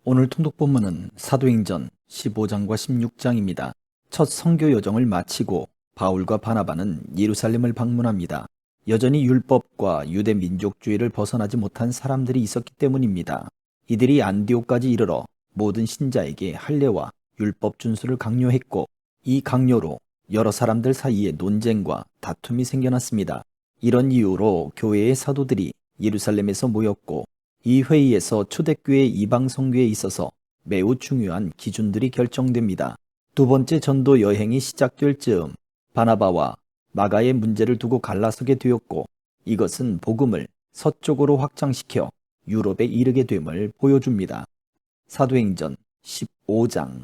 오늘 통독 본문은 사도행전 15장과 16장입니다. 첫 선교 여정을 마치고 바울과 바나바는 예루살렘을 방문합니다. 여전히 율법과 유대 민족주의를 벗어나지 못한 사람들이 있었기 때문입니다. 이들이 안디옥까지 이르러 모든 신자에게 할례와 율법 준수를 강요했고, 이 강요로 여러 사람들 사이에 논쟁과 다툼이 생겨났습니다. 이런 이유로 교회의 사도들이 예루살렘에서 모였고, 이 회의에서 초대교회 이방 선교에 있어서 매우 중요한 기준들이 결정됩니다. 두 번째 전도 여행이 시작될 즈음 바나바와 마가의 문제를 두고 갈라서게 되었고, 이것은 복음을 서쪽으로 확장시켜 유럽에 이르게 됨을 보여줍니다. 사도행전 15장.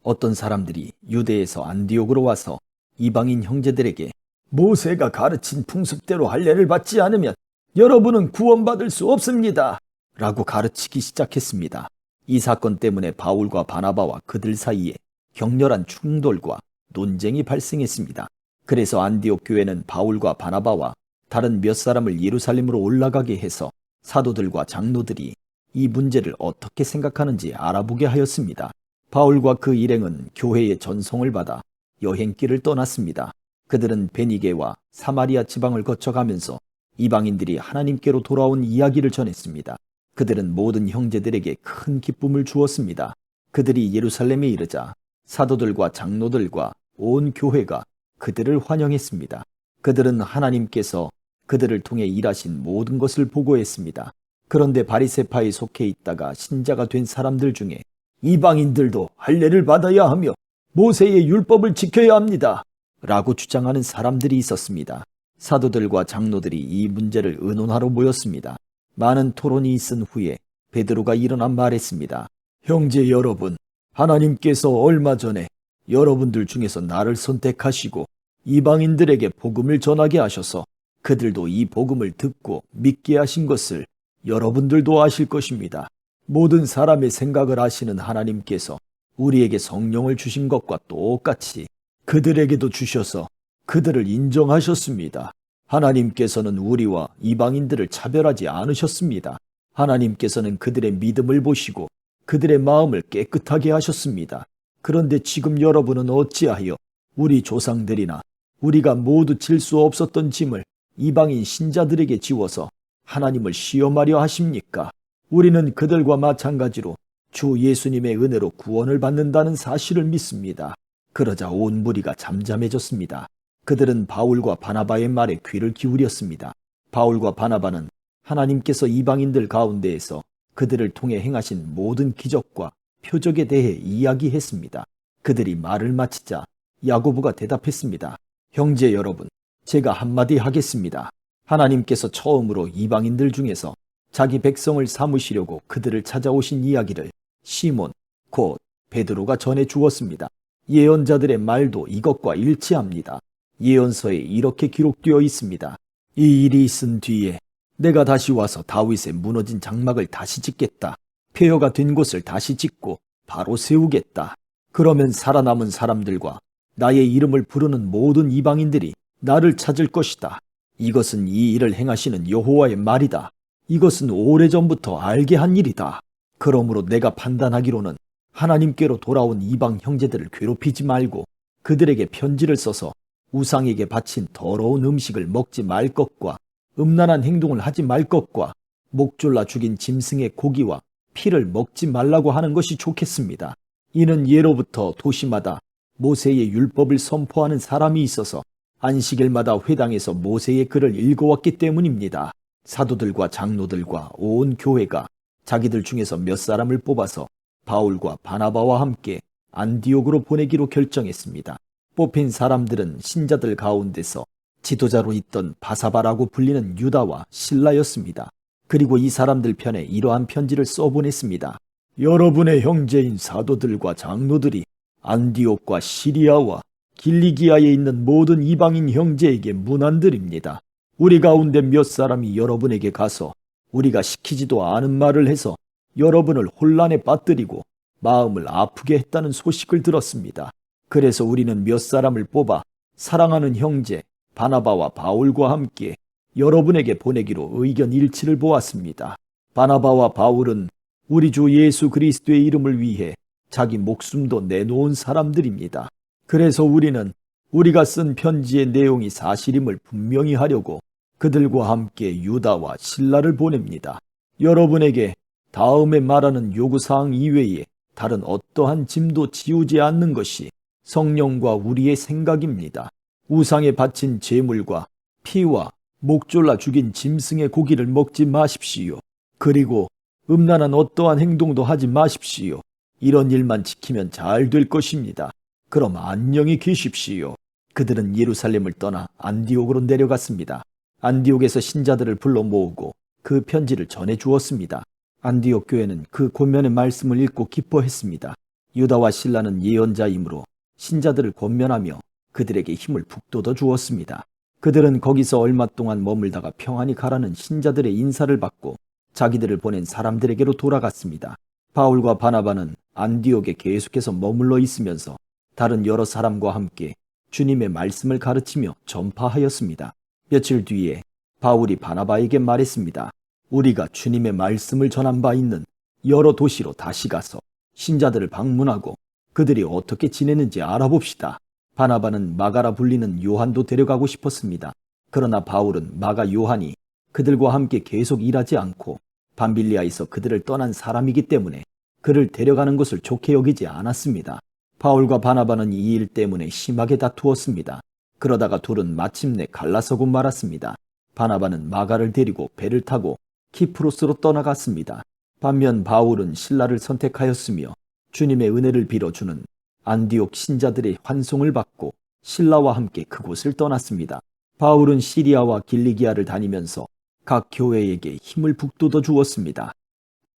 어떤 사람들이 유대에서 안디옥으로 와서 이방인 형제들에게 모세가 가르친 풍습대로 할례를 받지 않으면 여러분은 구원받을 수 없습니다 라고 가르치기 시작했습니다. 이 사건 때문에 바울과 바나바와 그들 사이에 격렬한 충돌과 논쟁이 발생했습니다. 그래서 안디옥 교회는 바울과 바나바와 다른 몇 사람을 예루살렘으로 올라가게 해서 사도들과 장로들이 이 문제를 어떻게 생각하는지 알아보게 하였습니다. 바울과 그 일행은 교회의 전송을 받아 여행길을 떠났습니다. 그들은 베니게와 사마리아 지방을 거쳐가면서 이방인들이 하나님께로 돌아온 이야기를 전했습니다. 그들은 모든 형제들에게 큰 기쁨을 주었습니다. 그들이 예루살렘에 이르자 사도들과 장로들과 온 교회가 그들을 환영했습니다. 그들은 하나님께서 그들을 통해 일하신 모든 것을 보고했습니다. 그런데 바리새파에 속해 있다가 신자가 된 사람들 중에 이방인들도 할례를 받아야 하며 모세의 율법을 지켜야 합니다 라고 주장하는 사람들이 있었습니다. 사도들과 장로들이 이 문제를 의논하러 모였습니다. 많은 토론이 있은 후에 베드로가 일어나 말했습니다. 형제 여러분, 하나님께서 얼마 전에 여러분들 중에서 나를 선택하시고 이방인들에게 복음을 전하게 하셔서 그들도 이 복음을 듣고 믿게 하신 것을 여러분들도 아실 것입니다. 모든 사람의 생각을 아시는 하나님께서 우리에게 성령을 주신 것과 똑같이 그들에게도 주셔서 그들을 인정하셨습니다. 하나님께서는 우리와 이방인들을 차별하지 않으셨습니다. 하나님께서는 그들의 믿음을 보시고 그들의 마음을 깨끗하게 하셨습니다. 그런데 지금 여러분은 어찌하여 우리 조상들이나 우리가 모두 질 수 없었던 짐을 이방인 신자들에게 지워서 하나님을 시험하려 하십니까? 우리는 그들과 마찬가지로 주 예수님의 은혜로 구원을 받는다는 사실을 믿습니다. 그러자 온 무리가 잠잠해졌습니다. 그들은 바울과 바나바의 말에 귀를 기울였습니다. 바울과 바나바는 하나님께서 이방인들 가운데에서 그들을 통해 행하신 모든 기적과 표적에 대해 이야기했습니다. 그들이 말을 마치자 야고보가 대답했습니다. 형제 여러분, 제가 한마디 하겠습니다. 하나님께서 처음으로 이방인들 중에서 자기 백성을 삼으시려고 그들을 찾아오신 이야기를 시몬, 곧 베드로가 전해 주었습니다. 예언자들의 말도 이것과 일치합니다. 예언서에 이렇게 기록되어 있습니다. 이 일이 있은 뒤에 내가 다시 와서 다윗의 무너진 장막을 다시 짓겠다. 폐허가 된 곳을 다시 짓고 바로 세우겠다. 그러면 살아남은 사람들과 나의 이름을 부르는 모든 이방인들이 나를 찾을 것이다. 이것은 이 일을 행하시는 여호와의 말이다. 이것은 오래전부터 알게 한 일이다. 그러므로 내가 판단하기로는 하나님께로 돌아온 이방 형제들을 괴롭히지 말고 그들에게 편지를 써서 우상에게 바친 더러운 음식을 먹지 말 것과 음란한 행동을 하지 말 것과 목졸라 죽인 짐승의 고기와 피를 먹지 말라고 하는 것이 좋겠습니다. 이는 예로부터 도시마다 모세의 율법을 선포하는 사람이 있어서 안식일마다 회당에서 모세의 글을 읽어왔기 때문입니다. 사도들과 장로들과 온 교회가 자기들 중에서 몇 사람을 뽑아서 바울과 바나바와 함께 안디옥으로 보내기로 결정했습니다. 뽑힌 사람들은 신자들 가운데서 지도자로 있던 바사바라고 불리는 유다와 실라였습니다. 그리고 이 사람들 편에 이러한 편지를 써보냈습니다. 여러분의 형제인 사도들과 장로들이 안디옥과 시리아와 길리기아에 있는 모든 이방인 형제에게 문안드립니다. 우리 가운데 몇 사람이 여러분에게 가서 우리가 시키지도 않은 말을 해서 여러분을 혼란에 빠뜨리고 마음을 아프게 했다는 소식을 들었습니다. 그래서 우리는 몇 사람을 뽑아 사랑하는 형제 바나바와 바울과 함께 여러분에게 보내기로 의견 일치를 보았습니다. 바나바와 바울은 우리 주 예수 그리스도의 이름을 위해 자기 목숨도 내놓은 사람들입니다. 그래서 우리는 우리가 쓴 편지의 내용이 사실임을 분명히 하려고 그들과 함께 유다와 실라를 보냅니다. 여러분에게 다음에 말하는 요구사항 이외에 다른 어떠한 짐도 지우지 않는 것이 성령과 우리의 생각입니다. 우상에 바친 제물과 피와 목 졸라 죽인 짐승의 고기를 먹지 마십시오. 그리고 음란한 어떠한 행동도 하지 마십시오. 이런 일만 지키면 잘 될 것입니다. 그럼 안녕히 계십시오. 그들은 예루살렘을 떠나 안디옥으로 내려갔습니다. 안디옥에서 신자들을 불러 모으고 그 편지를 전해 주었습니다. 안디옥 교회는 그 권면의 말씀을 읽고 기뻐했습니다. 유다와 실라는 예언자이므로 신자들을 권면하며 그들에게 힘을 북돋워 주었습니다. 그들은 거기서 얼마 동안 머물다가 평안히 가라는 신자들의 인사를 받고 자기들을 보낸 사람들에게로 돌아갔습니다. 바울과 바나바는 안디옥에 계속해서 머물러 있으면서 다른 여러 사람과 함께 주님의 말씀을 가르치며 전파하였습니다. 며칠 뒤에 바울이 바나바에게 말했습니다. 우리가 주님의 말씀을 전한 바 있는 여러 도시로 다시 가서 신자들을 방문하고 그들이 어떻게 지내는지 알아봅시다. 바나바는 마가라 불리는 요한도 데려가고 싶었습니다. 그러나 바울은 마가 요한이 그들과 함께 계속 일하지 않고 밤빌리아에서 그들을 떠난 사람이기 때문에 그를 데려가는 것을 좋게 여기지 않았습니다. 바울과 바나바는 이 일 때문에 심하게 다투었습니다. 그러다가 둘은 마침내 갈라서고 말았습니다. 바나바는 마가를 데리고 배를 타고 키프로스로 떠나갔습니다. 반면 바울은 실라를 선택하였으며 주님의 은혜를 빌어주는 안디옥 신자들의 환송을 받고 실라와 함께 그곳을 떠났습니다. 바울은 시리아와 길리기아를 다니면서 각 교회에게 힘을 북돋워 주었습니다.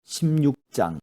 16장.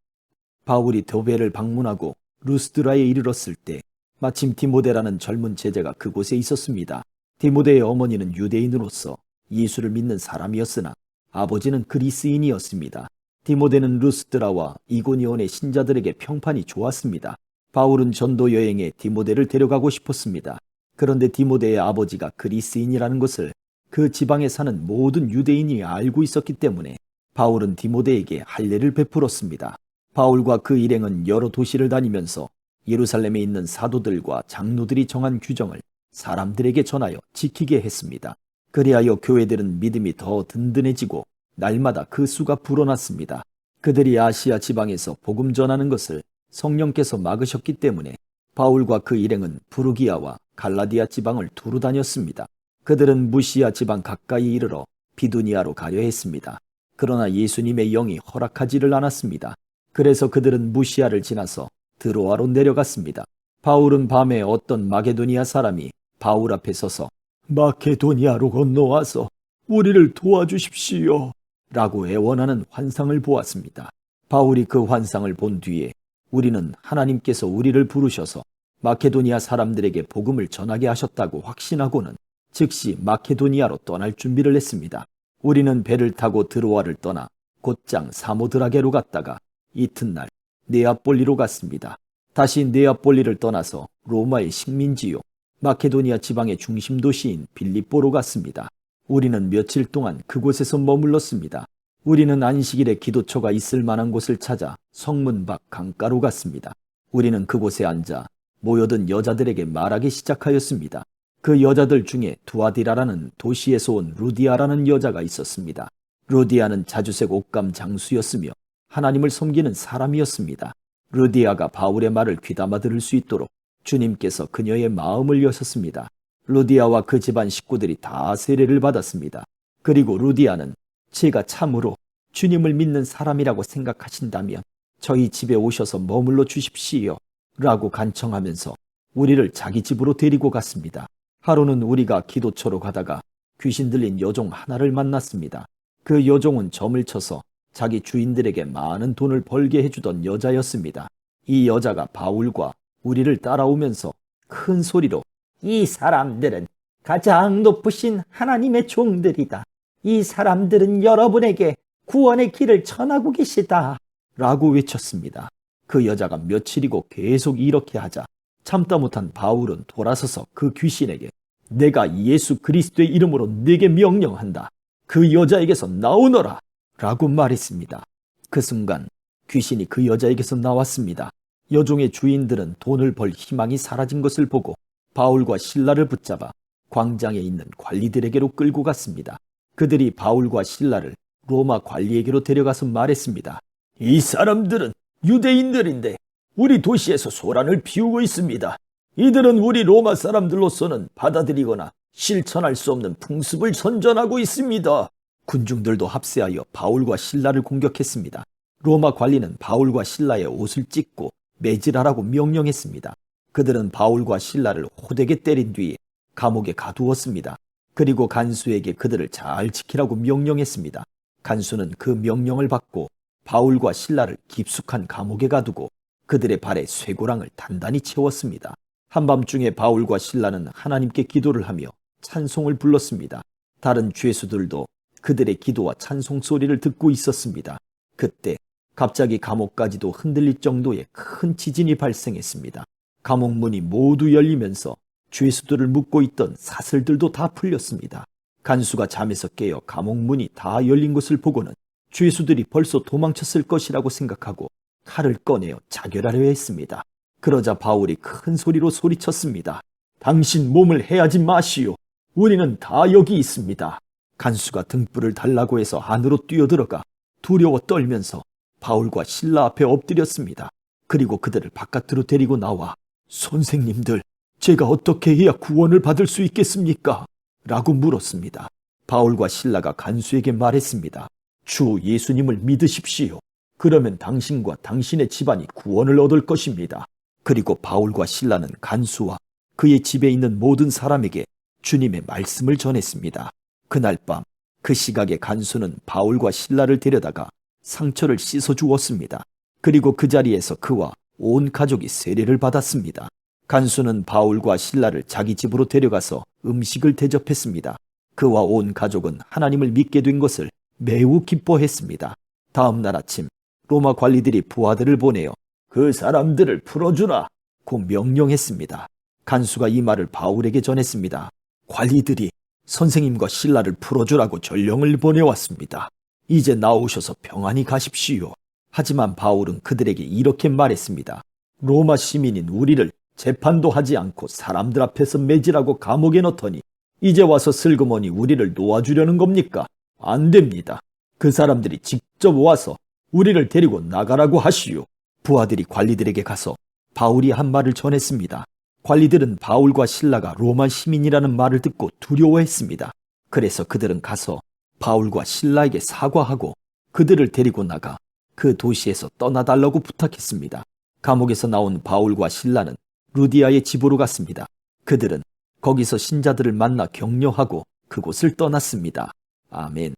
바울이 더베를 방문하고 루스드라에 이르렀을 때 마침 디모데라는 젊은 제자가 그곳에 있었습니다. 디모데의 어머니는 유대인으로서 예수를 믿는 사람이었으나 아버지는 그리스인이었습니다. 디모데는 루스드라와 이고니온의 신자들에게 평판이 좋았습니다. 바울은 전도 여행에 디모데를 데려가고 싶었습니다. 그런데 디모데의 아버지가 그리스인이라는 것을 그 지방에 사는 모든 유대인이 알고 있었기 때문에 바울은 디모데에게 할례를 베풀었습니다. 바울과 그 일행은 여러 도시를 다니면서 예루살렘에 있는 사도들과 장로들이 정한 규정을 사람들에게 전하여 지키게 했습니다. 그리하여 교회들은 믿음이 더 든든해지고 날마다 그 수가 불어났습니다. 그들이 아시아 지방에서 복음 전하는 것을 성령께서 막으셨기 때문에 바울과 그 일행은 부르기아와 갈라디아 지방을 두루 다녔습니다. 그들은 무시아 지방 가까이 이르러 비두니아로 가려 했습니다. 그러나 예수님의 영이 허락하지를 않았습니다. 그래서 그들은 무시아를 지나서 드로아로 내려갔습니다. 바울은 밤에 어떤 마게도니아 사람이 바울 앞에 서서 마케도니아로 건너와서 우리를 도와주십시오 라고 애원하는 환상을 보았습니다. 바울이 그 환상을 본 뒤에 우리는 하나님께서 우리를 부르셔서 마케도니아 사람들에게 복음을 전하게 하셨다고 확신하고는 즉시 마케도니아로 떠날 준비를 했습니다. 우리는 배를 타고 드로아를 떠나 곧장 사모드라게로 갔다가 이튿날 네아폴리로 갔습니다. 다시 네아폴리를 떠나서 로마의 식민지요 마케도니아 지방의 중심 도시인 빌립보로 갔습니다. 우리는 며칠 동안 그곳에서 머물렀습니다. 우리는 안식일에 기도처가 있을 만한 곳을 찾아 성문 밖 강가로 갔습니다. 우리는 그곳에 앉아 모여든 여자들에게 말하기 시작하였습니다. 그 여자들 중에 두아디라라는 도시에서 온 루디아라는 여자가 있었습니다. 루디아는 자주색 옷감 장수였으며 하나님을 섬기는 사람이었습니다. 루디아가 바울의 말을 귀담아 들을 수 있도록 주님께서 그녀의 마음을 여셨습니다. 루디아와 그 집안 식구들이 다 세례를 받았습니다. 그리고 루디아는 제가 참으로 주님을 믿는 사람이라고 생각하신다면 저희 집에 오셔서 머물러 주십시오 라고 간청하면서 우리를 자기 집으로 데리고 갔습니다. 하루는 우리가 기도처로 가다가 귀신 들린 여종 하나를 만났습니다. 그 여종은 점을 쳐서 자기 주인들에게 많은 돈을 벌게 해주던 여자였습니다. 이 여자가 바울과 우리를 따라오면서 큰 소리로 이 사람들은 가장 높으신 하나님의 종들이다. 이 사람들은 여러분에게 구원의 길을 전하고 계시다 라고 외쳤습니다. 그 여자가 며칠이고 계속 이렇게 하자 참다 못한 바울은 돌아서서 그 귀신에게 내가 예수 그리스도의 이름으로 네게 명령한다. 그 여자에게서 나오너라 라고 말했습니다. 그 순간 귀신이 그 여자에게서 나왔습니다. 여종의 주인들은 돈을 벌 희망이 사라진 것을 보고 바울과 실라를 붙잡아 광장에 있는 관리들에게로 끌고 갔습니다. 그들이 바울과 실라를 로마 관리에게로 데려가서 말했습니다. 이 사람들은 유대인들인데 우리 도시에서 소란을 피우고 있습니다. 이들은 우리 로마 사람들로서는 받아들이거나 실천할 수 없는 풍습을 선전하고 있습니다. 군중들도 합세하여 바울과 실라를 공격했습니다. 로마 관리는 바울과 실라의 옷을 찢고 매질하라고 명령했습니다. 그들은 바울과 실라를 호되게 때린 뒤에 감옥에 가두었습니다. 그리고 간수에게 그들을 잘 지키라고 명령했습니다. 간수는 그 명령을 받고 바울과 실라를 깊숙한 감옥에 가두고 그들의 발에 쇠고랑을 단단히 채웠습니다. 한밤중에 바울과 실라는 하나님께 기도를 하며 찬송을 불렀습니다. 다른 죄수들도 그들의 기도와 찬송 소리를 듣고 있었습니다. 그때 갑자기 감옥까지도 흔들릴 정도의 큰 지진이 발생했습니다. 감옥 문이 모두 열리면서 죄수들을 묶고 있던 사슬들도 다 풀렸습니다. 간수가 잠에서 깨어 감옥 문이 다 열린 것을 보고는 죄수들이 벌써 도망쳤을 것이라고 생각하고 칼을 꺼내어 자결하려 했습니다. 그러자 바울이 큰 소리로 소리쳤습니다. 당신 몸을 해하지 마시오. 우리는 다 여기 있습니다. 간수가 등불을 달라고 해서 안으로 뛰어들어가 두려워 떨면서 바울과 실라 앞에 엎드렸습니다. 그리고 그들을 바깥으로 데리고 나와 선생님들, 제가 어떻게 해야 구원을 받을 수 있겠습니까? 라고 물었습니다. 바울과 실라가 간수에게 말했습니다. 주 예수님을 믿으십시오. 그러면 당신과 당신의 집안이 구원을 얻을 것입니다. 그리고 바울과 실라는 간수와 그의 집에 있는 모든 사람에게 주님의 말씀을 전했습니다. 그날 밤 그 시각에 간수는 바울과 실라를 데려다가 상처를 씻어 주었습니다. 그리고 그 자리에서 그와 온 가족이 세례를 받았습니다. 간수는 바울과 실라를 자기 집으로 데려가서 음식을 대접했습니다. 그와 온 가족은 하나님을 믿게 된 것을 매우 기뻐했습니다. 다음 날 아침 로마 관리들이 부하들을 보내어 그 사람들을 풀어주라 고 명령했습니다. 간수가 이 말을 바울에게 전했습니다. 관리들이 선생님과 실라를 풀어주라고 전령을 보내왔습니다. 이제 나오셔서 평안히 가십시오. 하지만 바울은 그들에게 이렇게 말했습니다. 로마 시민인 우리를 재판도 하지 않고 사람들 앞에서 매질하고 감옥에 넣더니 이제 와서 슬그머니 우리를 놓아주려는 겁니까? 안 됩니다. 그 사람들이 직접 와서 우리를 데리고 나가라고 하시오. 부하들이 관리들에게 가서 바울이 한 말을 전했습니다. 관리들은 바울과 실라가 로마 시민이라는 말을 듣고 두려워했습니다. 그래서 그들은 가서 바울과 실라에게 사과하고 그들을 데리고 나가 그 도시에서 떠나달라고 부탁했습니다. 감옥에서 나온 바울과 실라는 루디아의 집으로 갔습니다. 그들은 거기서 신자들을 만나 격려하고 그곳을 떠났습니다. 아멘.